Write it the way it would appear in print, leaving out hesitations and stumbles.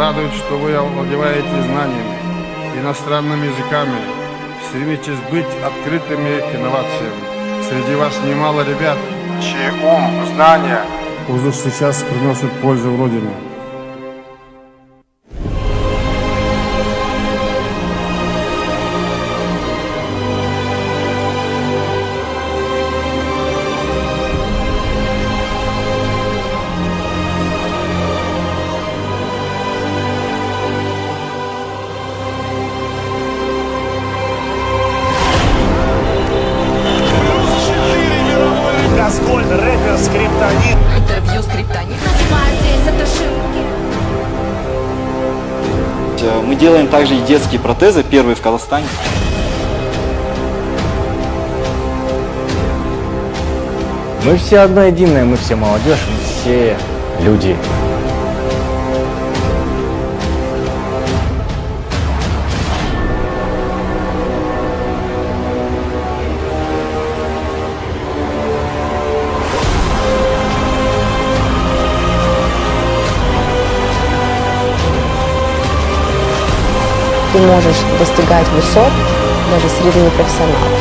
радует, что вы овладеваете знаниями, иностранными языками, стремитесь быть открытыми к инновациям. Среди вас немало ребят, чей ум, знания уже сейчас приносят пользу в Родине. Газголь, рэпер, скриптонит. Интервью скриптонит. Здесь это ошибки. Мы делаем также и детские протезы, первые в Казахстане. Мы все одно единое, мы все молодежь, мы все люди. Ты можешь достигать высот даже среди непрофессионалов.